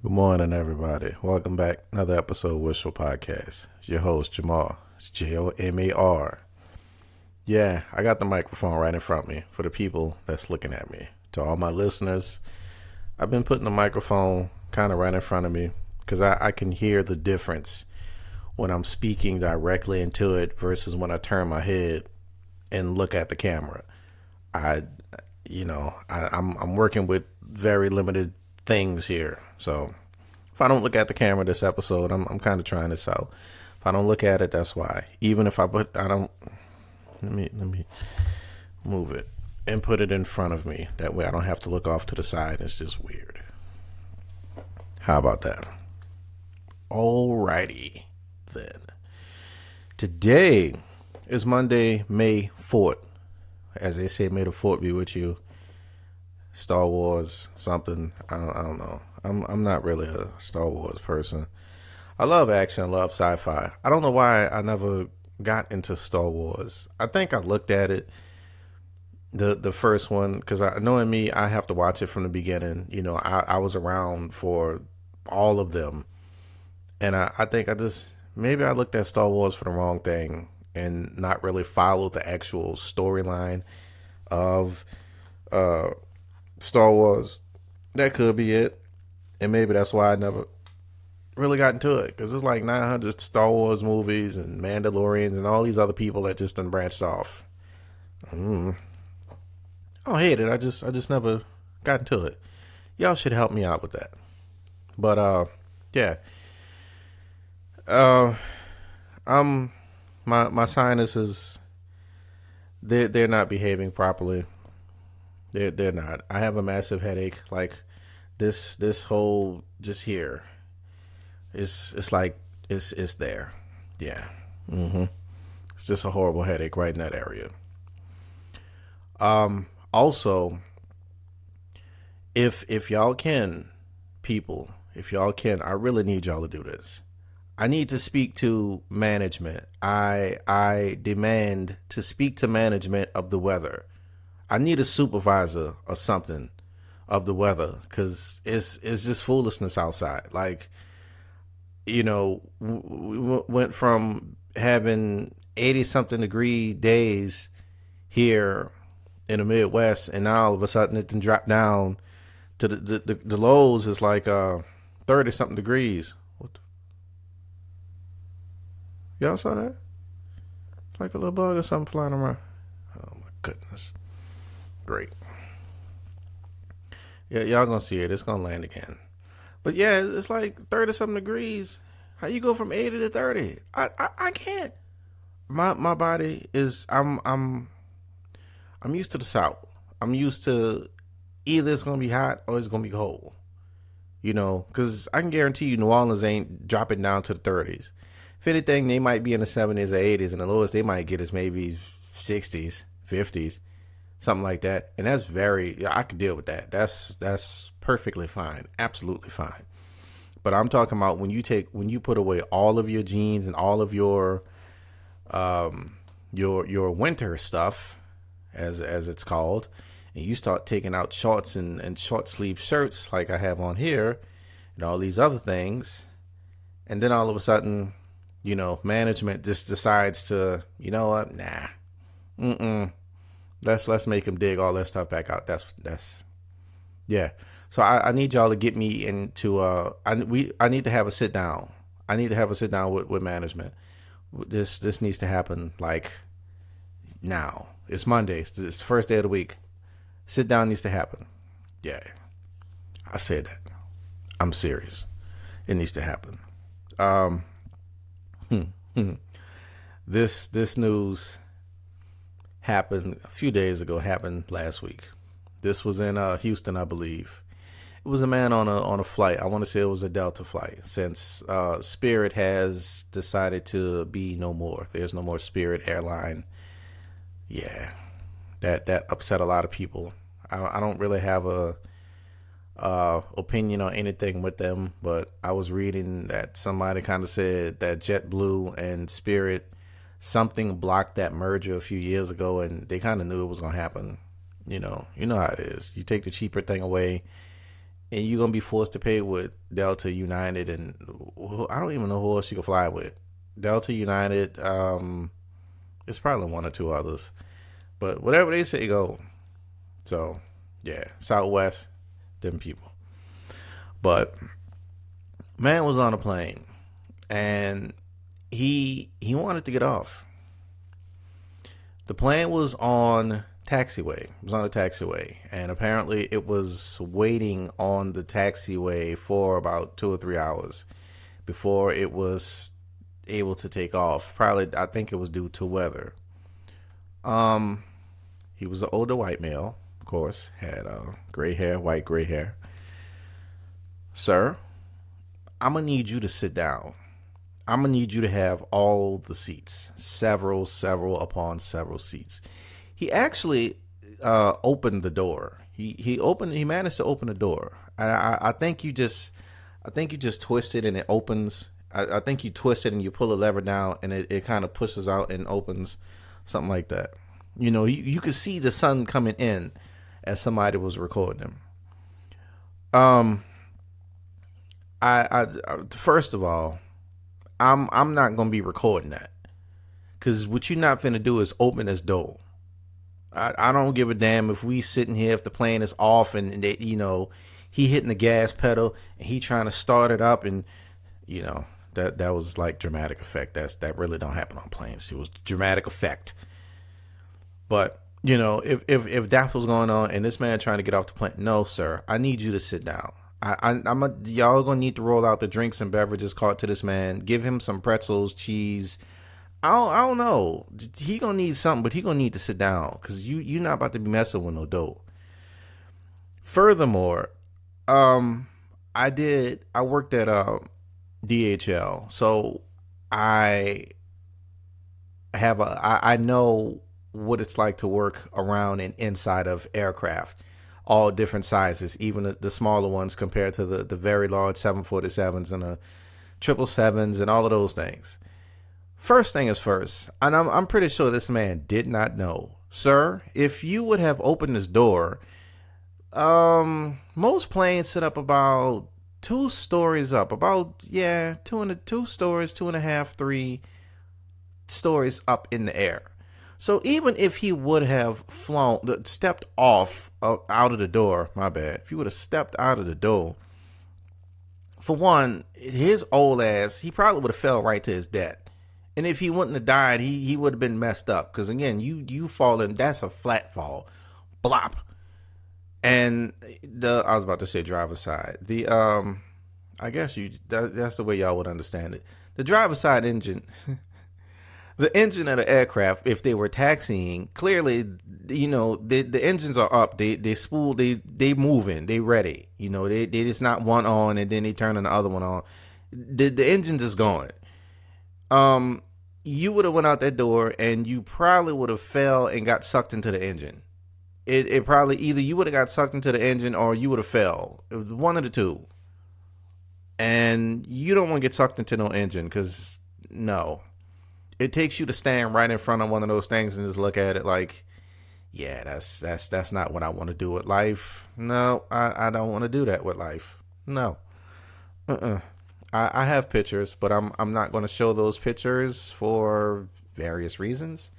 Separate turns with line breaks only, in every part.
Good morning, everybody. Welcome back. Another episode of Wishful Podcast. It's your host, Jamar. It's Jomar. Yeah, I got the microphone right in front of me for the people that's looking at me. To all my listeners, I've been putting the microphone kind of right in front of me because I can hear the difference when I'm speaking directly into it versus when I turn my head and look at the camera. I, I'm working with very limited things here, so if I don't look at the camera this episode, I'm kind of trying this out. If I don't look at it, that's why. Even if I don't. Let me move it and put it in front of me. That way, I don't have to look off to the side. It's just weird. How about that? Alrighty then. Today is Monday, May 4th. As they say, may the 4th be with you. Star Wars, something. I don't know. I'm not really a Star Wars person. I love action, I love sci-fi. I don't know why I never got into Star Wars. I think I looked at it, the first one, because knowing me, I have to watch it from the beginning. I was around for all of them, and I think maybe I looked at Star Wars for the wrong thing and not really followed the actual storyline of Star Wars. That could be it, and maybe that's why I never really got into it, because it's like 900 Star Wars movies and Mandalorians and all these other people that just done branched off. I don't hate it. I just never got into it. Y'all should help me out with that. But yeah. Uh, I'm my sinuses. They're not behaving properly. They're not. I have a massive headache. Like this whole just here. It's like it's there. Yeah. It's just a horrible headache right in that area. Also, if y'all can, people, if y'all can, I really need y'all to do this. I need to speak to management. I demand to speak to management of the weather. I need a supervisor or something of the weather, because it's just foolishness outside. Like, we went from having 80 something degree days here in the Midwest, and now all of a sudden it can drop down to the lows is like 30 something degrees. Y'all saw that? It's like a little bug or something flying around. Oh my goodness. Great. Yeah, y'all gonna see it. It's gonna land again. But yeah, it's like 30 something degrees. How you go from 80 to 30? I can't. My body is I'm used to the South. I'm used to either it's gonna be hot or it's gonna be cold. Because I can guarantee you New Orleans ain't dropping down to the 30s. If anything, they might be in the 70s or 80s, and the lowest they might get is maybe 60s, 50s, something like that. And that's I could deal with that. That's perfectly fine, absolutely fine. But I'm talking about when you put away all of your jeans and all of your winter stuff, as it's called, and you start taking out shorts and short sleeve shirts like I have on here, and all these other things, and then all of a sudden, management just decides to, you know what, nah, let's make them dig all that stuff back out. That's yeah. So I need y'all to get me into I need to have a sit down. I need to have a sit down with management. This needs to happen like now. It's Monday. It's the first day of the week. Sit down needs to happen. Yeah, I said that. I'm serious. It needs to happen. This news happened a few days ago. Happened last week. This was in Houston, I believe. It was a man on a flight. I want to say it was a Delta flight, since Spirit has decided to be no more. There's no more Spirit airline. Yeah, that upset a lot of people. I don't really have a opinion on anything with them, but I was reading that somebody kind of said that JetBlue and Spirit, something blocked that merger a few years ago, and they kind of knew it was gonna happen. You know how it is. You take the cheaper thing away, and you're gonna be forced to pay with Delta, United, and I don't even know who else you can fly with. Delta, United, it's probably one or two others, but whatever they say, go. So, yeah, Southwest, them people. But man was on a plane, and he wanted to get off. The plane was on taxiway. It was on a taxiway, and apparently it was waiting on the taxiway for about 2 or 3 hours before it was able to take off. Probably, I think it was due to weather. Um, he was an older white male, of course, had gray hair, white gray hair. Sir, I'm gonna need you to sit down. I'm gonna need you to have all the seats, several upon several seats. He actually opened the door. He managed to open the door. I think you just twist it and it opens. I think you twist it and you pull a lever down and it kind of pushes out and opens, something like that. You could see the sun coming in as somebody was recording him. Um, I first of all, I'm not gonna be recording that, because what you're not finna do is open this door. I don't give a damn if we sitting here, if the plane is off and they, he hitting the gas pedal and he trying to start it up, and you know that was like dramatic effect. That really don't happen on planes. It was dramatic effect. But if that was going on and this man trying to get off the plane, no sir, I need you to sit down. Y'all gonna need to roll out the drinks and beverages cart to this man. Give him some pretzels, cheese. I don't know. He gonna need something, but he gonna need to sit down, because you're not about to be messing with no dope. Furthermore, I worked at DHL, so I I know what it's like to work around and inside of aircraft, all different sizes, even the smaller ones compared to the very large 747s and the 777s and all of those things. First thing is first, and I'm pretty sure this man did not know. Sir, if you would have opened this door, most planes sit up about 2 stories up, about, yeah, two stories, 2.5, 3 stories up in the air. So even if he would have stepped off out of the door, my bad, if he would have stepped out of the door, for one, his old ass, he probably would have fell right to his death. And if he wouldn't have died, he would have been messed up. Because again, you falling, that's a flat fall. Blop. And I was about to say driver's side. I guess that's the way y'all would understand it. The driver's side engine, the engine of the aircraft, if they were taxiing, clearly, the engines are up. They spool, they moving, they ready. They just not one on and then they turn the other one on. The engine's is going. You would have went out that door and you probably would have fell and got sucked into the engine. It probably, either you would have got sucked into the engine or you would have fell. It was one of the two. And you don't want to get sucked into no engine, because no, it takes you to stand right in front of one of those things and just look at it like, yeah, that's not what I want to do with life. No, I don't want to do that with life. No. I have pictures, but I'm not going to show those pictures for various reasons.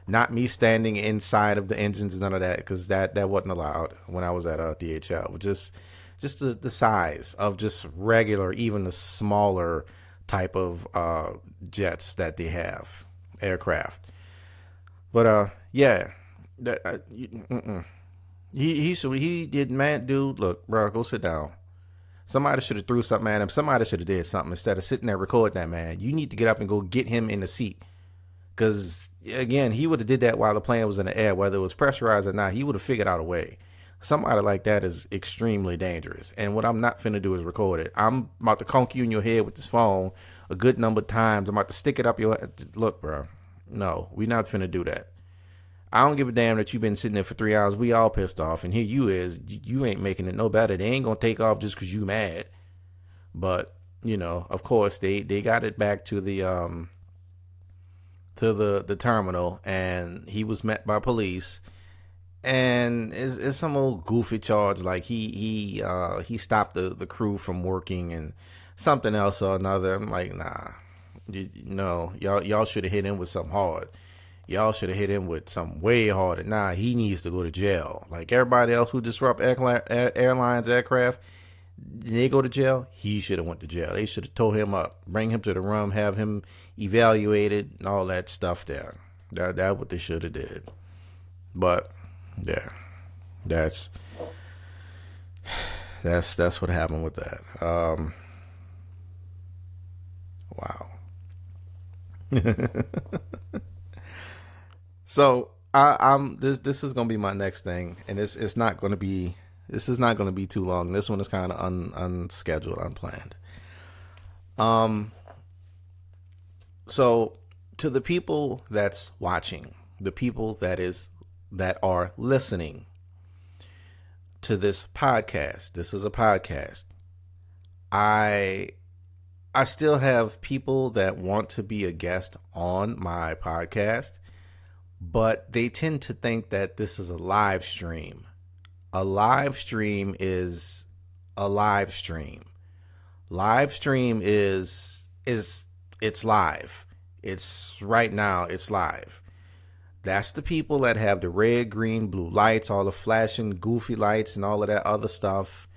Not me standing inside of the engines, none of that, because that wasn't allowed when I was at DHL. Just the size of just regular, even the smaller type of jets that they have, aircraft. But yeah, he did, man, dude. Look, bro, go sit down. Somebody should have threw something at him. Somebody should have did something instead of sitting there recording that man. You need to get up and go get him in the seat. Because, again, he would have did that while the plane was in the air, whether it was pressurized or not. He would have figured out a way. Somebody like that is extremely dangerous. And what I'm not finna do is record it. I'm about to conk you in your head with this phone a good number of times. I'm about to stick it up your head. Look, bro. No, we not finna do that. I don't give a damn that you've been sitting there for 3 hours. We all pissed off. And here you ain't making it no better. They ain't going to take off just because you mad. But, of course, they got it back to the terminal. And he was met by police. and it's some old goofy charge like he stopped the crew from working and something else or another. I'm like, nah, no, y'all should have hit him with something hard. Y'all should have hit him with something way harder. Nah, he needs to go to jail. Like everybody else who disrupt airlines, aircraft, they go to jail. He should have went to jail. They should have towed him up, bring him to the room, have him evaluated, and all that stuff there. That what they should have did. But yeah, that's what happened with that. Wow. So I'm this is gonna be my next thing, and it's not gonna be this is not gonna be too long. This one is kind of unscheduled, unplanned. Um, so to the people that's watching, the people that are listening to this podcast, this is a podcast. I I still have people that want to be a guest on my podcast, but they tend to think that this is a live stream. A live stream is a live stream. Live stream is it's live. It's right now, it's live. That's the people that have the red, green, blue lights, all the flashing goofy lights and all of that other stuff.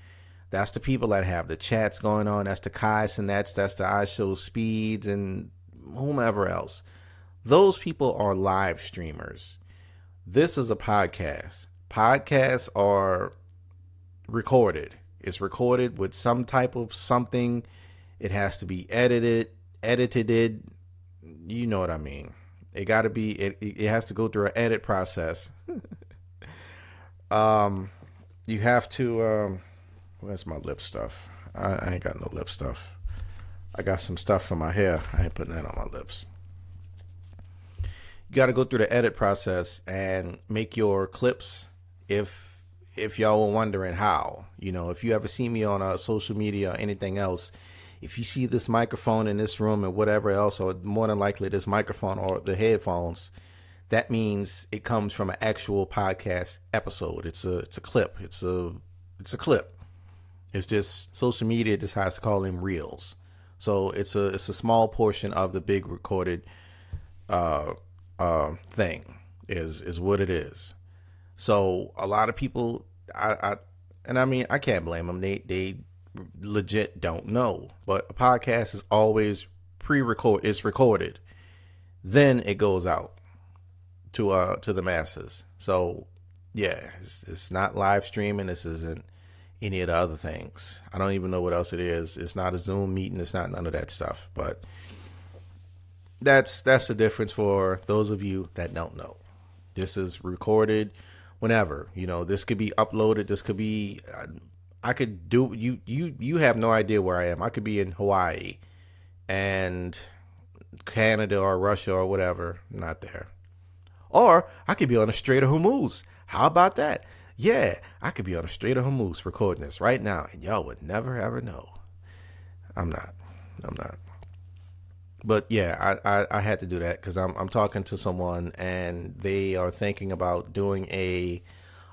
That's the people that have the chats going on. That's the Kais and that's the I Show Speeds and whomever else. Those people are live streamers. This is a podcast. Podcasts are recorded. It's recorded with some type of something. It has to be edited. You know what I mean. It got to be. It has to go through an edit process. You have to. Where's my lip stuff? I ain't got no lip stuff. I got some stuff for my hair. I ain't putting that on my lips. You got to go through the edit process and make your clips. If y'all were wondering how, if you ever see me on social media or anything else, if you see this microphone in this room and whatever else, or more than likely this microphone or the headphones, that means it comes from an actual podcast episode. It's a clip. It's a clip. It's just social media decides to call them reels. So it's a small portion of the big recorded thing is what it is. So a lot of people, I can't blame them. They legit don't know. But a podcast is always pre-recorded. It's recorded, then it goes out to the masses. So yeah, it's not live streaming. This isn't any of the other things. I don't even know what else it is. It's not a Zoom meeting. It's not none of that stuff. But that's the difference for those of you that don't know. This is recorded whenever. This could be uploaded. This could be. I could do. You have no idea where I am. I could be in Hawaii, and Canada or Russia or whatever. Not there. Or I could be on the Strait of Hormuz. How about that? Yeah, I could be on the Strait of Hormuz recording this right now, and y'all would never ever know. I'm not. But yeah, I had to do that because I'm talking to someone and they are thinking about doing a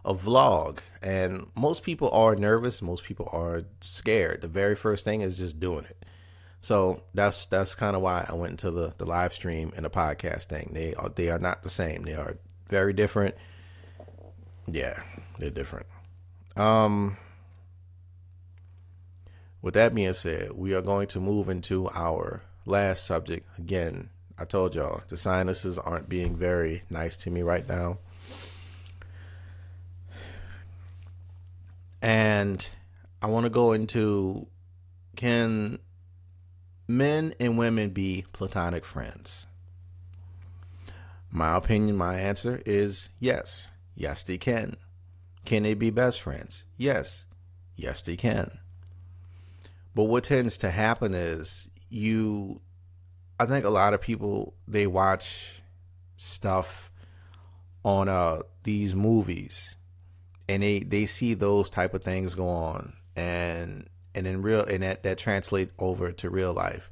vlog, and most people are nervous. Most people are scared. The very first thing is just doing it. So that's kind of why I went into the live stream and the podcast thing. They are not the same. They are very different. Yeah, they're different. With that being said, we are going to move into our last subject. Again, I told y'all the sinuses aren't being very nice to me right now. And I want to go into, can men and women be platonic friends? My opinion, my answer is yes. Yes, they can. Can they be best friends? Yes. Yes, they can. But what tends to happen is I think a lot of people, they watch stuff on these movies and they see those type of things go on and that translate over to real life.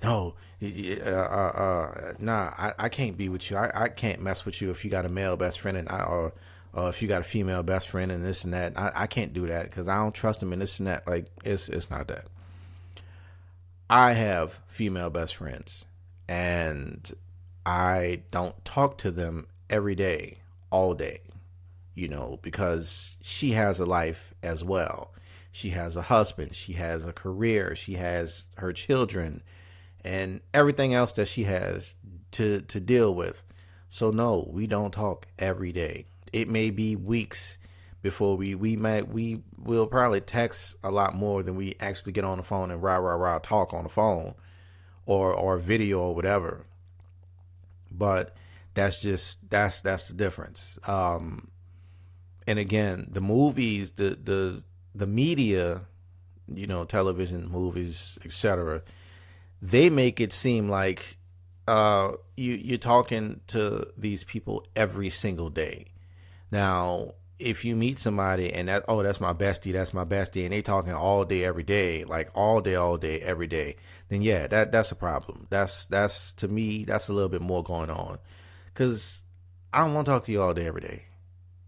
No, nah, I can't be with you. I can't mess with you if you got a male best friend and if you got a female best friend and this and that. I can't do that because I don't trust them and this and that. Like, it's not that. I have female best friends, and I don't talk to them every day, all day, because she has a life as well. She has a husband, she has a career, she has her children, and everything else that she has to deal with. So no, we don't talk every day. It may be weeks before we will probably text a lot more than we actually get on the phone and rah talk on the phone or video or whatever. But that's the difference. And again, the movies, the media, television, movies, etc., they make it seem like you're talking to these people every single day. Now, if you meet somebody and that's my bestie, and they talking all day, every day, like all day, every day, then yeah, that's a problem. That's to me, that's a little bit more going on, because I don't want to talk to you all day, every day.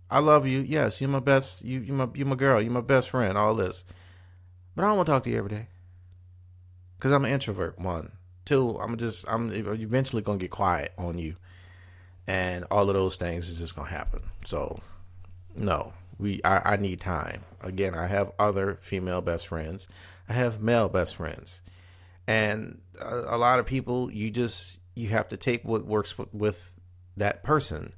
I love you, yes, you're my best, you're my girl, you're my best friend, all this, but I don't want to talk to you every day, because I'm an introvert. One, two, I'm eventually gonna get quiet on you, and all of those things is just gonna happen. So no, I need time. Again, I have other female best friends. I have male best friends. And a lot of people, you have to take what works with that person.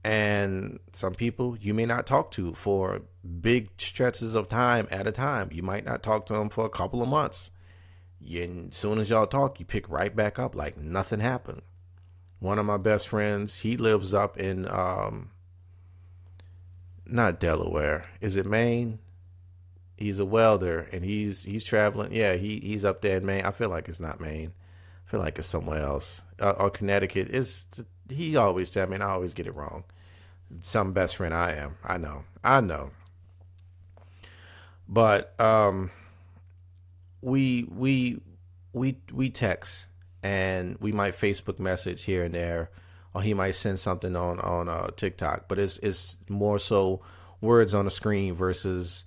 And some people you may not talk to for big stretches of time at a time. You might not talk to them for a couple of months. And as soon as y'all talk, you pick right back up like nothing happened. One of my best friends, he lives up in not Delaware. Is it Maine? He's a welder and he's traveling. Yeah, he's up there in Maine. I feel like it's not Maine. I feel like it's somewhere else. Or Connecticut. He always tell me, and I always get it wrong. Some best friend I am. I know. But we text, and we might Facebook message here and there, or he might send something on TikTok. But it's more so words on the screen versus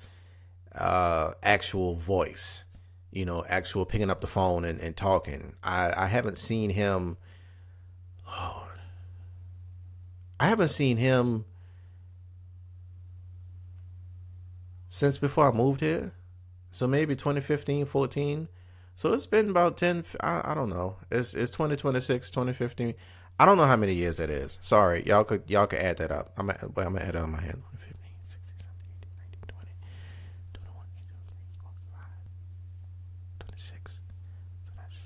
actual voice. Actual picking up the phone and talking. I haven't seen him. Lord, I haven't seen him since before I moved here. So maybe 2015, 14. So it's been about 10, I don't know. It's 2026, 2015. I don't know how many years that is. Sorry, y'all could add that up. I'm gonna add it on my hand. 15, 16, 17, 18, 19, 20, 21, 22, 23, 24, 25, 26. So that's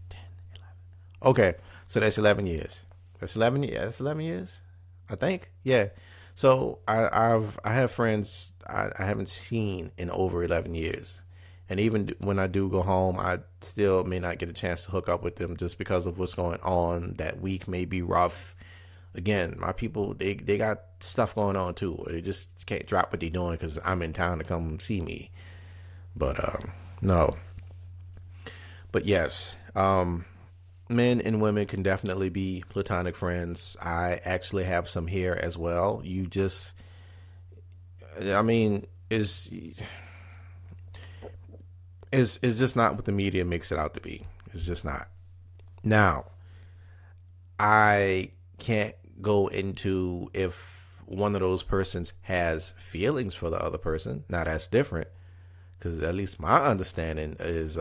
10, 11. Okay, so that's 11 years. That's 11 years. That's 11 years, I think. Yeah. So I have friends I haven't seen in over 11 years. And even when I do go home, I still may not get a chance to hook up with them just because of what's going on. That week may be rough. Again, my people, they got stuff going on too. Or they just can't drop what they're doing because I'm in town to come see me. But no. But yes, men and women can definitely be platonic friends. I actually have some here as well. It's just not what the media makes it out to be. It's just not. Now, I can't go into if one of those persons has feelings for the other person. Now, that's different, because at least my understanding is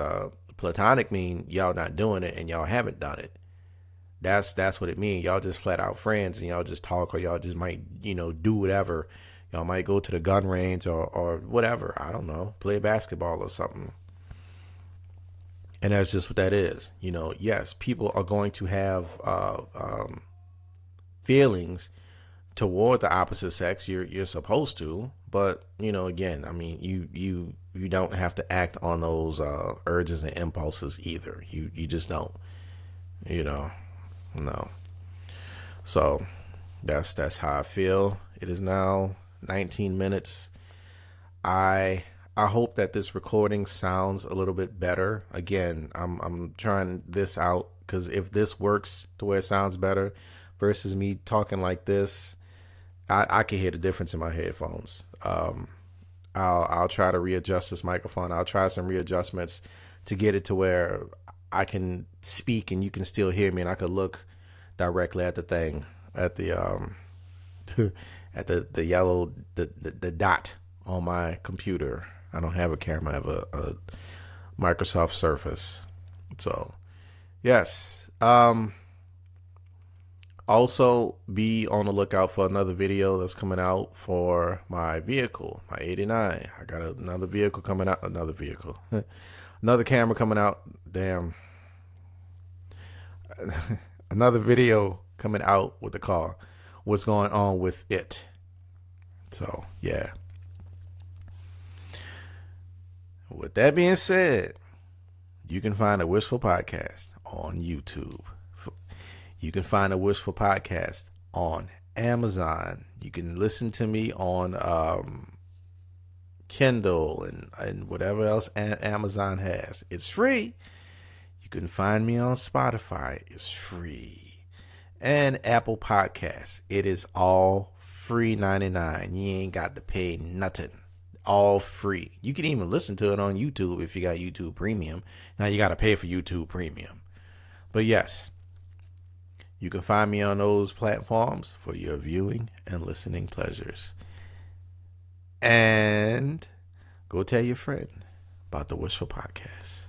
platonic mean y'all not doing it and y'all haven't done it. That's what it means. Y'all just flat out friends and y'all just talk, or y'all just might, do whatever. Y'all might go to the gun range or whatever. I don't know, play basketball or something. And that's just what that is. Yes, people are going to have feelings toward the opposite sex. You're supposed to, but again, you don't have to act on those urges and impulses either. You just don't. No. So that's how I feel. It is now 19 minutes. I hope that this recording sounds a little bit better. Again, I'm trying this out because if this works to where it sounds better versus me talking like this, I can hear the difference in my headphones. I'll try to readjust this microphone. I'll try some readjustments to get it to where I can speak and you can still hear me, and I could look directly at the thing, at the at the yellow the dot on my computer. I don't have a camera. I have a Microsoft Surface. So yes. Also, be on the lookout for another video that's coming out for my vehicle, my 89. I got another vehicle coming out, another camera coming out. Damn. Another video coming out with the car. What's going on with it? So, yeah. With that being said, you can find a Wishful Podcast on YouTube. You can find a Wishful Podcast on Amazon. You can listen to me on Kindle and whatever else Amazon has. It's free. You can find me on Spotify. It's free. And Apple Podcasts. It is all free 99. You ain't got to pay nothing. All free. You can even listen to it on YouTube if you got YouTube Premium. Now you got to pay for YouTube Premium. But yes. You can find me on those platforms for your viewing and listening pleasures. And go tell your friend about the Wishful Podcast.